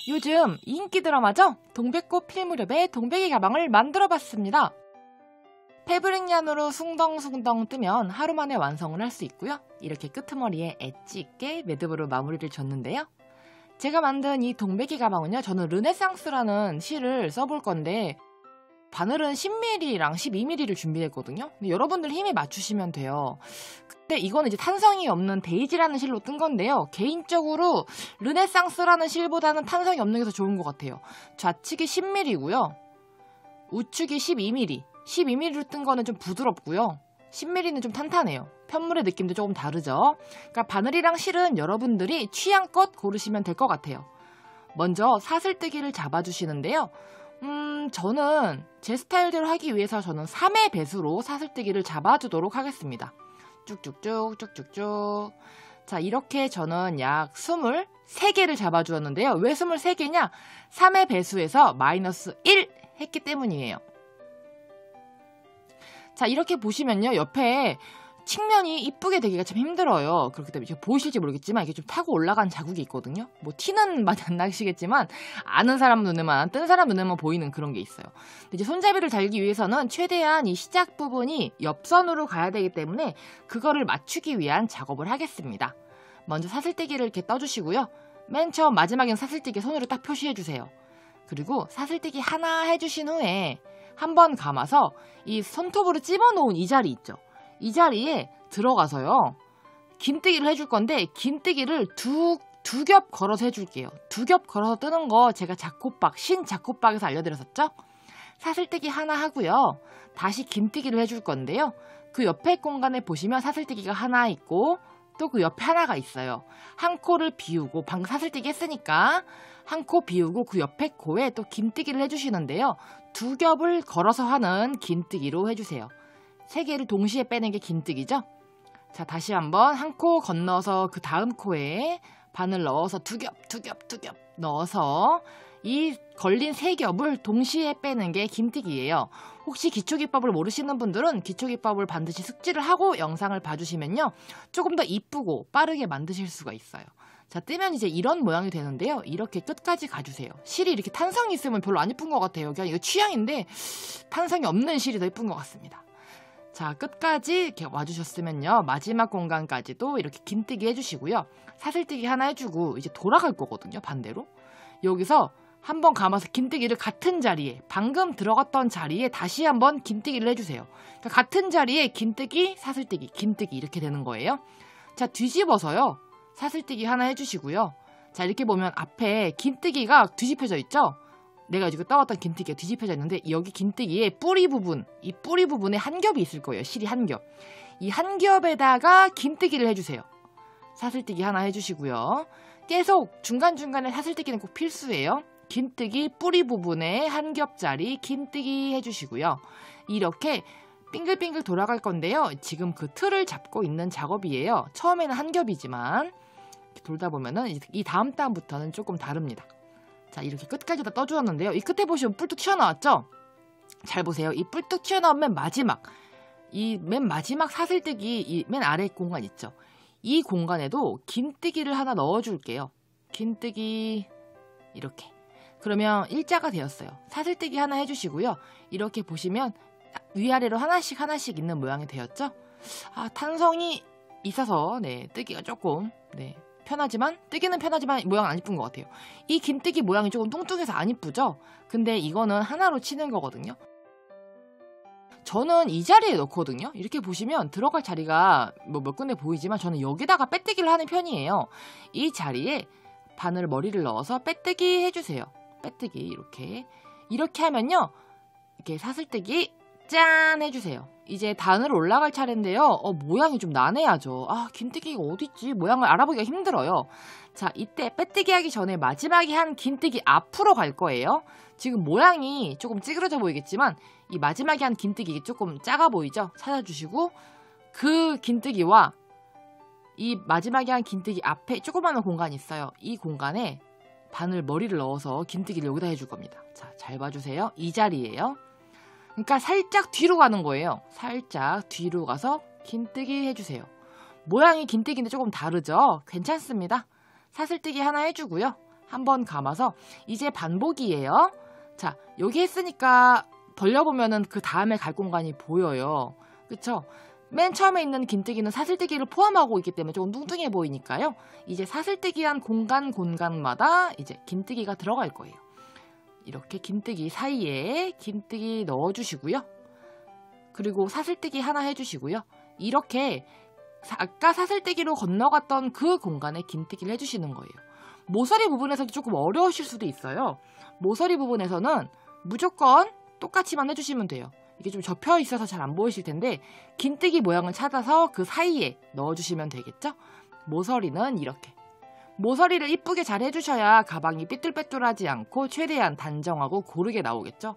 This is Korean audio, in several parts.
요즘 인기 드라마죠? 동백꽃 필 무렵에 동백이 가방을 만들어봤습니다. 패브릭 얀으로 숭덩숭덩 뜨면 하루 만에 완성을 할 수 있고요. 이렇게 끄트머리에 엣지 있게 매듭으로 마무리를 줬는데요. 제가 만든 이 동백이 가방은요, 저는 르네상스라는 실을 써볼 건데 바늘은 10mm랑 12mm를 준비했거든요. 근데 여러분들 힘에 맞추시면 돼요. 근데 이거는 이제 탄성이 없는 데이지라는 실로 뜬 건데요. 개인적으로 르네상스라는 실보다는 탄성이 없는 게 더 좋은 것 같아요. 좌측이 10mm고요. 우측이 12mm. 12mm로 뜬 거는 좀 부드럽고요. 10mm는 좀 탄탄해요. 편물의 느낌도 조금 다르죠. 그러니까 바늘이랑 실은 여러분들이 취향껏 고르시면 될 것 같아요. 먼저 사슬뜨기를 잡아주시는데요. 저는 제 스타일대로 하기 위해서 저는 3의 배수로 사슬뜨기를 잡아주도록 하겠습니다. 쭉쭉쭉 쭉쭉쭉. 자, 이렇게 저는 약 23개를 잡아주었는데요. 왜 23개냐? 3의 배수에서 마이너스 1 했기 때문이에요. 자, 이렇게 보시면요, 옆에 측면이 이쁘게 되기가 참 힘들어요. 그렇기 때문에 보이실지 모르겠지만 이게 좀 타고 올라간 자국이 있거든요. 뭐 티는 많이 안 나시겠지만 아는 사람 눈에만, 뜬 사람 눈에만 보이는 그런 게 있어요. 근데 이제 손잡이를 달기 위해서는 최대한 이 시작 부분이 옆선으로 가야 되기 때문에 그거를 맞추기 위한 작업을 하겠습니다. 먼저 사슬뜨기를 이렇게 떠주시고요. 맨 처음 마지막에는 사슬뜨기 손으로 딱 표시해주세요. 그리고 사슬뜨기 하나 해주신 후에 한번 감아서 이 손톱으로 찝어놓은 이 자리 있죠. 이 자리에 들어가서요. 긴뜨기를 해줄 건데 긴뜨기를 두 겹 걸어서 해줄게요. 두 겹 걸어서 뜨는 거 제가 신자코박에서 알려드렸었죠? 사슬뜨기 하나 하고요. 다시 긴뜨기를 해줄 건데요. 그 옆에 공간에 보시면 사슬뜨기가 하나 있고 또 그 옆에 하나가 있어요. 한 코를 비우고 방금 사슬뜨기 했으니까 한 코 비우고 그 옆에 코에 또 긴뜨기를 해주시는데요. 두 겹을 걸어서 하는 긴뜨기로 해주세요. 세 개를 동시에 빼는 게 긴뜨기죠. 자, 다시 한번 한 코 건너서 그 다음 코에 바늘 넣어서 두 겹 넣어서 이 걸린 세 겹을 동시에 빼는 게 긴뜨기예요. 혹시 기초기법을 모르시는 분들은 기초기법을 반드시 숙지를 하고 영상을 봐주시면요. 조금 더 이쁘고 빠르게 만드실 수가 있어요. 자, 뜨면 이제 이런 모양이 되는데요. 이렇게 끝까지 가주세요. 실이 이렇게 탄성이 있으면 별로 안 이쁜 것 같아요. 그냥 이거 취향인데 탄성이 없는 실이 더 이쁜 것 같습니다. 자, 끝까지 이렇게 와주셨으면요. 마지막 공간까지도 이렇게 긴뜨기 해주시고요. 사슬뜨기 하나 해주고 이제 돌아갈 거거든요. 반대로. 여기서 한번 감아서 긴뜨기를 같은 자리에, 방금 들어갔던 자리에 다시 한번 긴뜨기를 해주세요. 그러니까 같은 자리에 긴뜨기, 사슬뜨기, 긴뜨기 이렇게 되는 거예요. 자, 뒤집어서요. 사슬뜨기 하나 해주시고요. 자, 이렇게 보면 앞에 긴뜨기가 뒤집혀져 있죠? 내가 지금 떠왔던 긴뜨기가 뒤집혀져 있는데 여기 긴뜨기의 뿌리 부분, 이 뿌리 부분에 한 겹이 있을 거예요. 실이 한 겹. 이 한 겹에다가 긴뜨기를 해주세요. 사슬뜨기 하나 해주시고요. 계속 중간중간에 사슬뜨기는 꼭 필수예요. 긴뜨기 뿌리 부분에 한 겹짜리 긴뜨기 해주시고요. 이렇게 빙글빙글 돌아갈 건데요. 지금 그 틀을 잡고 있는 작업이에요. 처음에는 한 겹이지만 돌다 보면은 이 다음 단부터는 조금 다릅니다. 자, 이렇게 끝까지 다 떠주었는데요. 이 끝에 보시면 뿔뚝 튀어나왔죠? 잘 보세요. 이 뿔뚝 튀어나온 맨 마지막 사슬뜨기 이 맨 아래 공간 있죠? 이 공간에도 긴뜨기를 하나 넣어줄게요. 긴뜨기 이렇게. 그러면 일자가 되었어요. 사슬뜨기 하나 해주시고요. 이렇게 보시면 위아래로 하나씩 있는 모양이 되었죠? 아, 탄성이 있어서 뜨기가 조금 뜨기는 편하지만 모양은 안 이쁜 것 같아요. 이 긴뜨기 모양이 조금 뚱뚱해서 안 이쁘죠? 근데 이거는 하나로 치는 거거든요. 저는 이 자리에 넣거든요. 이렇게 보시면 들어갈 자리가 몇 군데 보이지만 저는 여기다가 빼뜨기를 하는 편이에요. 이 자리에 바늘 머리를 넣어서 빼뜨기 해주세요. 빼뜨기 이렇게 하면요. 이렇게 사슬뜨기 짠 해주세요. 이제 단으로 올라갈 차례인데요. 모양이 좀 난해하죠. 아, 긴뜨기가 어딨지? 모양을 알아보기가 힘들어요. 자, 이때 빼뜨기 하기 전에 마지막에 한 긴뜨기 앞으로 갈 거예요. 지금 모양이 조금 찌그러져 보이겠지만 이 마지막에 한 긴뜨기 조금 작아 보이죠? 찾아주시고 그 긴뜨기와 이 마지막에 한 긴뜨기 앞에 조그마한 공간이 있어요. 이 공간에 바늘 머리를 넣어서 긴뜨기를 여기다 해줄 겁니다. 자, 잘 봐주세요. 이 자리예요. 그러니까 살짝 뒤로 가는 거예요. 살짝 뒤로 가서 긴뜨기 해주세요. 모양이 긴뜨기인데 조금 다르죠? 괜찮습니다. 사슬뜨기 하나 해주고요. 한번 감아서 이제 반복이에요. 자, 여기 했으니까 벌려보면은 그 다음에 갈 공간이 보여요. 그쵸? 맨 처음에 있는 긴뜨기는 사슬뜨기를 포함하고 있기 때문에 조금 뚱뚱해 보이니까요. 이제 사슬뜨기한 공간마다 이제 긴뜨기가 들어갈 거예요. 이렇게 긴뜨기 사이에 긴뜨기 넣어주시고요. 그리고 사슬뜨기 하나 해주시고요. 이렇게 아까 사슬뜨기로 건너갔던 그 공간에 긴뜨기를 해주시는 거예요. 모서리 부분에서도 조금 어려우실 수도 있어요. 모서리 부분에서는 무조건 똑같이만 해주시면 돼요. 이게 좀 접혀 있어서 잘 안 보이실 텐데 긴뜨기 모양을 찾아서 그 사이에 넣어주시면 되겠죠? 모서리는 이렇게. 모서리를 이쁘게 잘 해주셔야 가방이 삐뚤빼뚤하지 않고 최대한 단정하고 고르게 나오겠죠?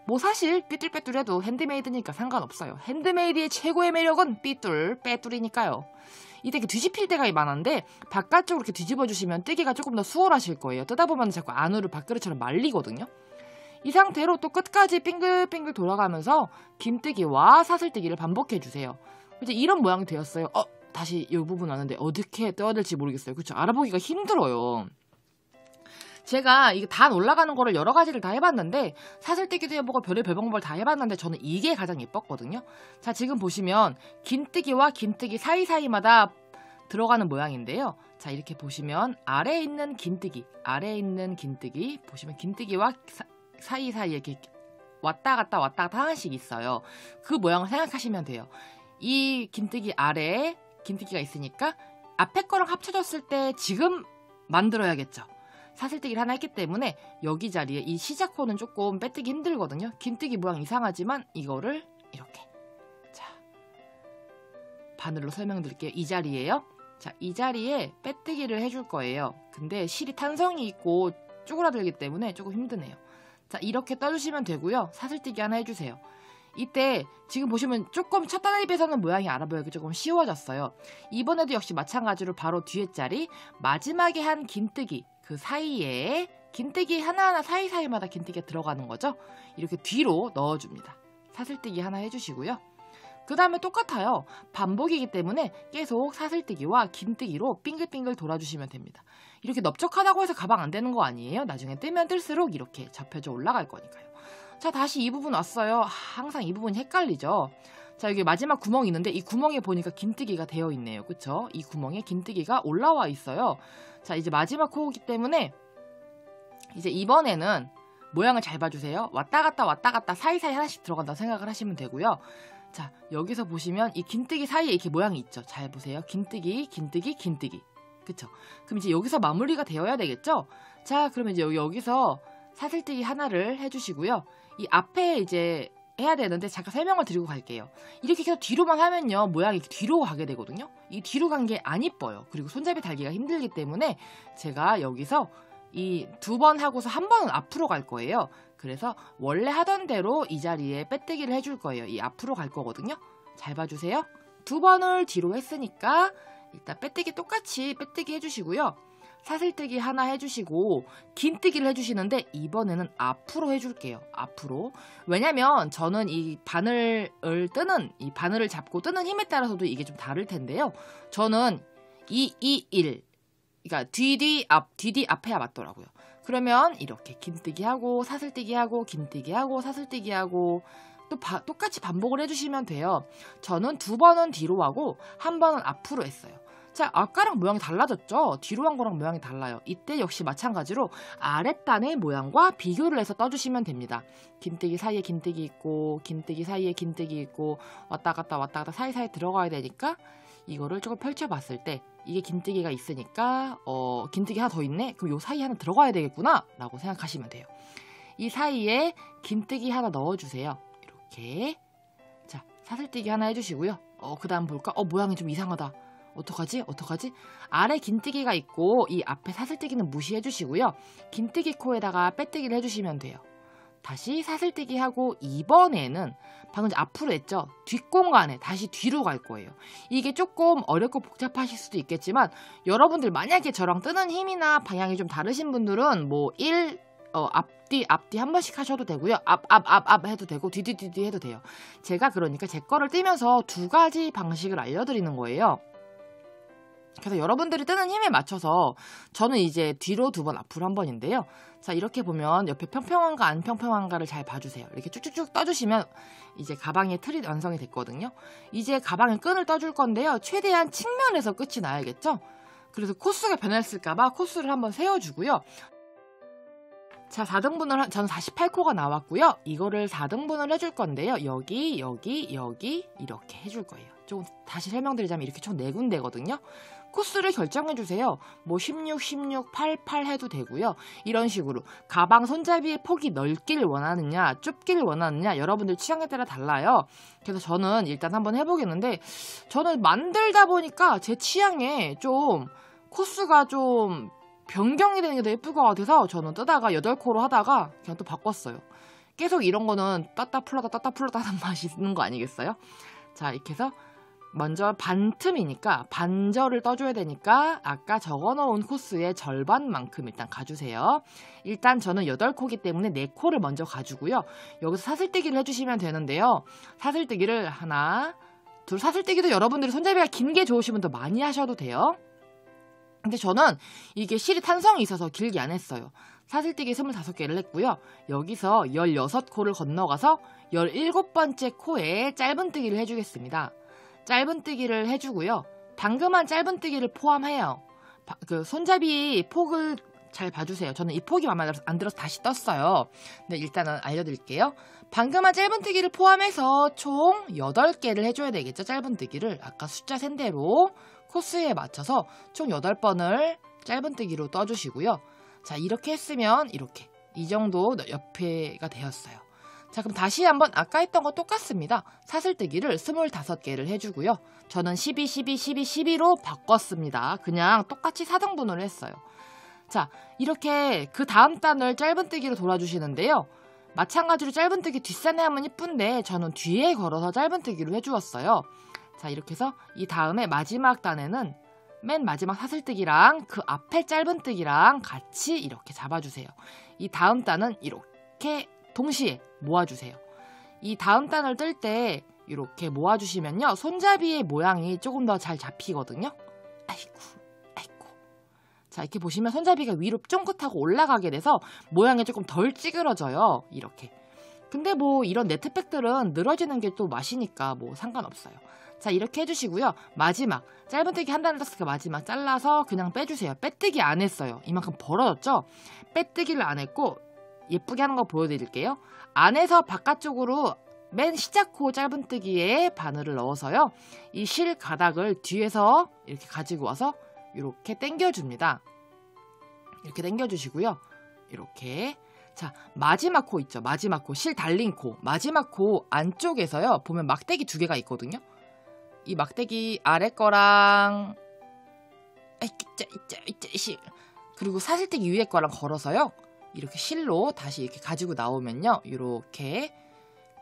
뭐 사실 삐뚤빼뚤해도 핸드메이드니까 상관없어요. 핸드메이드의 최고의 매력은 삐뚤빼뚤이니까요. 이때 뒤집힐 때가 많은데 바깥쪽으로 이렇게 뒤집어주시면 뜨기가 조금 더 수월하실 거예요. 뜨다 보면 자꾸 안으로 밥그릇처럼 말리거든요. 이 상태로 또 끝까지 빙글빙글 돌아가면서 긴뜨기와 사슬뜨기를 반복해주세요. 이제 이런 모양이 되었어요. 다시 이 부분 왔는데 어떻게 떠야 될지 모르겠어요. 그쵸? 알아보기가 힘들어요. 제가 이게 단 올라가는 거를 여러 가지를 다 해봤는데 사슬뜨기도 해보고 별의별 방법을 다 해봤는데 저는 이게 가장 예뻤거든요. 자, 지금 보시면 긴뜨기와 긴뜨기 사이사이마다 들어가는 모양인데요. 자, 이렇게 보시면 아래에 있는 긴뜨기 보시면 긴뜨기와 사이사이에 이렇게 왔다 갔다 하나씩 있어요. 그 모양을 생각하시면 돼요. 이 긴뜨기 아래에 긴뜨기가 있으니까 앞에 거랑 합쳐졌을 때 지금 만들어야겠죠. 사슬뜨기를 하나 했기 때문에 여기 자리에 이 시작호는 조금 빼뜨기 힘들거든요. 긴뜨기 모양 이상하지만 이거를 이렇게, 자, 바늘로 설명드릴게요. 이 자리에요. 자, 이 자리에 빼뜨기를 해줄 거예요. 근데 실이 탄성이 있고 쪼그라들기 때문에 조금 힘드네요. 자, 이렇게 떠주시면 되고요. 사슬뜨기 하나 해주세요. 이때 지금 보시면 조금 첫 단에 비해서는 모양이 알아보기 조금 쉬워졌어요. 이번에도 역시 마찬가지로 바로 뒤에 자리 마지막에 한 긴뜨기 그 사이에 긴뜨기 하나하나 사이사이마다 긴뜨기가 들어가는 거죠. 이렇게 뒤로 넣어줍니다. 사슬뜨기 하나 해주시고요. 그 다음에 똑같아요. 반복이기 때문에 계속 사슬뜨기와 긴뜨기로 빙글빙글 돌아주시면 됩니다. 이렇게 넓적하다고 해서 가방 안 되는 거 아니에요? 나중에 뜨면 뜰수록 이렇게 접혀져 올라갈 거니까요. 자, 다시 이 부분 왔어요. 항상 이 부분이 헷갈리죠. 자, 여기 마지막 구멍이 있는데 이 구멍에 보니까 긴뜨기가 되어 있네요. 그쵸? 이 구멍에 긴뜨기가 올라와 있어요. 자, 이제 마지막 코어이기 때문에 이제 이번에는 모양을 잘 봐주세요. 왔다 갔다 사이사이 하나씩 들어간다고 생각을 하시면 되고요. 자, 여기서 보시면 이 긴뜨기 사이에 이렇게 모양이 있죠. 잘 보세요. 긴뜨기. 그쵸? 그럼 이제 여기서 마무리가 되어야 되겠죠? 자, 그러면 이제 여기서 사슬뜨기 하나를 해주시고요. 이 앞에 이제 해야 되는데 잠깐 설명을 드리고 갈게요. 이렇게 계속 뒤로만 하면요, 모양이 이렇게 뒤로 가게 되거든요. 이 뒤로 간 게 안 이뻐요. 그리고 손잡이 달기가 힘들기 때문에 제가 여기서 이 2번 하고서 한 번은 앞으로 갈 거예요. 그래서 원래 하던 대로 이 자리에 빼뜨기를 해줄 거예요. 이 앞으로 갈 거거든요. 잘 봐주세요. 2번을 뒤로 했으니까 일단 빼뜨기 똑같이 빼뜨기 해주시고요. 사슬뜨기 하나 해주시고 긴뜨기를 해주시는데 이번에는 앞으로 해줄게요. 앞으로. 왜냐면 저는 이 바늘을 잡고 뜨는 힘에 따라서도 이게 좀 다를 텐데요. 저는 1 그러니까 뒤뒤 앞해야 맞더라고요. 그러면 이렇게 긴뜨기하고 사슬뜨기하고 긴뜨기하고 사슬뜨기하고 또 똑같이 반복을 해주시면 돼요. 저는 2번은 뒤로 하고 한 번은 앞으로 했어요. 자, 아까랑 모양이 달라졌죠? 뒤로 한 거랑 모양이 달라요. 이때 역시 마찬가지로 아랫단의 모양과 비교를 해서 떠주시면 됩니다. 긴뜨기 사이에 긴뜨기 있고 긴뜨기 사이에 긴뜨기 있고 왔다 갔다 사이사이 들어가야 되니까 이거를 조금 펼쳐봤을 때 이게 긴뜨기가 있으니까 긴뜨기 하나 더 있네? 그럼 요 사이에 하나 들어가야 되겠구나 라고 생각하시면 돼요. 이 사이에 긴뜨기 하나 넣어주세요. 이렇게. 자, 사슬뜨기 하나 해주시고요. 그 다음 볼까? 모양이 좀 이상하다. 어떡하지? 아래 긴뜨기가 있고 이 앞에 사슬뜨기는 무시해주시고요. 긴뜨기 코에다가 빼뜨기를 해주시면 돼요. 다시 사슬뜨기 하고 이번에는 방금 앞으로 했죠? 뒷공간에 다시 뒤로 갈 거예요. 이게 조금 어렵고 복잡하실 수도 있겠지만 여러분들 만약에 저랑 뜨는 힘이나 방향이 좀 다르신 분들은 뭐 앞뒤 한 번씩 하셔도 되고요. 앞 해도 되고 뒤 해도 돼요. 제가 그러니까 제 거를 뜨면서 2가지 방식을 알려드리는 거예요. 그래서 여러분들이 뜨는 힘에 맞춰서 저는 이제 뒤로 2번, 앞으로 1번인데요. 자, 이렇게 보면 옆에 평평한가 안 평평한가를 잘 봐주세요. 이렇게 쭉쭉쭉 떠주시면 이제 가방의 틀이 완성이 됐거든요. 이제 가방의 끈을 떠줄 건데요. 최대한 측면에서 끝이 나야겠죠? 그래서 코스가 변했을까봐 코스를 한번 세워주고요. 자, 4등분을 저는 48코가 나왔고요. 이거를 4등분을 해줄 건데요. 여기 이렇게 해줄 거예요. 좀 다시 설명드리자면 이렇게 총 4군데거든요. 코스를 결정해주세요. 뭐 16, 16, 88 해도 되고요. 이런 식으로 가방 손잡이의 폭이 넓기를 원하느냐 좁기를 원하느냐 여러분들 취향에 따라 달라요. 그래서 저는 일단 한번 해보겠는데 저는 만들다 보니까 제 취향에 좀 코스가 좀 변경이 되는 게 더 예쁠 것 같아서 저는 뜨다가 8코로 하다가 그냥 또 바꿨어요. 계속 이런 거는 땄다 풀렀다 하는 맛이 있는 거 아니겠어요? 자, 이렇게 해서 먼저 반틈이니까 반절을 떠줘야 되니까 아까 적어놓은 코스의 절반만큼 일단 가주세요. 일단 저는 8코기 때문에 4코를 먼저 가주고요. 여기서 사슬뜨기를 해주시면 되는데요. 사슬뜨기를 하나, 둘, 사슬뜨기도 여러분들이 손잡이가 긴 게 좋으시면 더 많이 하셔도 돼요. 근데 저는 이게 실이 탄성이 있어서 길게 안 했어요. 사슬뜨기 25개를 했고요. 여기서 16코를 건너가서 17번째 코에 짧은뜨기를 해주겠습니다. 짧은뜨기를 해주고요. 방금한 짧은뜨기를 포함해요. 그 손잡이 폭을 잘 봐주세요. 저는 이 폭이 마음에 안 들어서 다시 떴어요. 근데 일단은 알려드릴게요. 방금한 짧은뜨기를 포함해서 총 8개를 해줘야 되겠죠. 짧은뜨기를 아까 숫자 센 대로 코스에 맞춰서 총 8번을 짧은뜨기로 떠주시고요. 자, 이렇게 했으면 이렇게 이 정도 옆에가 되었어요. 자, 그럼 다시 한번 아까 했던 거 똑같습니다. 사슬뜨기를 25개를 해주고요. 저는 12, 12, 12, 12로 바꿨습니다. 그냥 똑같이 4등분을 했어요. 자, 이렇게 그 다음 단을 짧은뜨기로 돌아주시는데요. 마찬가지로 짧은뜨기 뒷산에 하면 이쁜데 저는 뒤에 걸어서 짧은뜨기로 해주었어요. 자, 이렇게 해서 이 다음에 마지막 단에는 맨 마지막 사슬뜨기랑 그 앞에 짧은뜨기랑 같이 이렇게 잡아주세요. 이 다음 단은 이렇게 동시에 모아주세요. 이 다음 단을 뜰 때 이렇게 모아주시면요. 손잡이의 모양이 조금 더 잘 잡히거든요. 아이고. 자, 이렇게 보시면 손잡이가 위로 쫑긋하고 올라가게 돼서 모양이 조금 덜 찌그러져요. 이렇게. 근데 뭐 이런 네트백들은 늘어지는 게 또 맛이니까 뭐 상관없어요. 자, 이렇게 해주시고요. 마지막 짧은뜨기 한 단을 떴으니까 마지막 잘라서 그냥 빼주세요. 빼뜨기 안 했어요. 이만큼 벌어졌죠? 빼뜨기를 안 했고 예쁘게 하는 거 보여드릴게요. 안에서 바깥쪽으로 맨 시작코 짧은뜨기에 바늘을 넣어서요. 이 실 가닥을 뒤에서 이렇게 가지고 와서 이렇게 당겨줍니다. 이렇게 당겨주시고요. 이렇게. 자, 마지막 코 있죠? 마지막 코, 실 달린 코. 마지막 코 안쪽에서요. 보면 막대기 2개가 있거든요. 이 막대기 아래 거랑 그리고 사슬뜨기 위에 거랑 걸어서요. 이렇게 실로 다시 이렇게 가지고 나오면요. 이렇게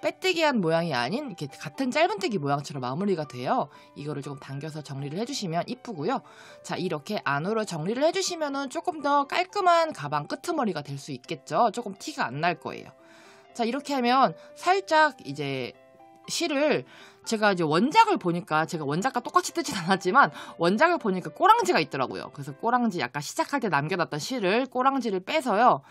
빼뜨기한 모양이 아닌 이렇게 같은 짧은뜨기 모양처럼 마무리가 돼요. 이거를 조금 당겨서 정리를 해주시면 이쁘고요. 자, 이렇게 안으로 정리를 해주시면은 조금 더 깔끔한 가방 끄트머리가 될 수 있겠죠. 조금 티가 안 날 거예요. 자, 이렇게 하면 살짝 이제 실을 제가 이제 원작을 보니까 제가 원작과 똑같이 뜨진 않았지만 원작을 보니까 꼬랑지가 있더라고요. 그래서 꼬랑지 아까 시작할 때 남겨놨던 실을 꼬랑지를 빼서요.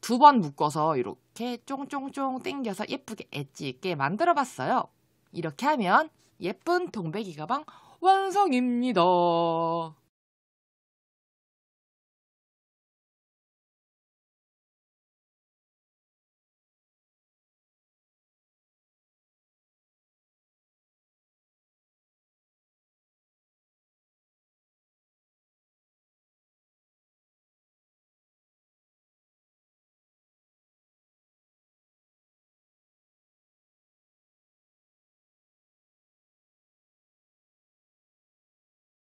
2번 묶어서 이렇게 쫑쫑쫑 당겨서 예쁘게 엣지 있게 만들어봤어요. 이렇게 하면 예쁜 동백이 가방 완성입니다.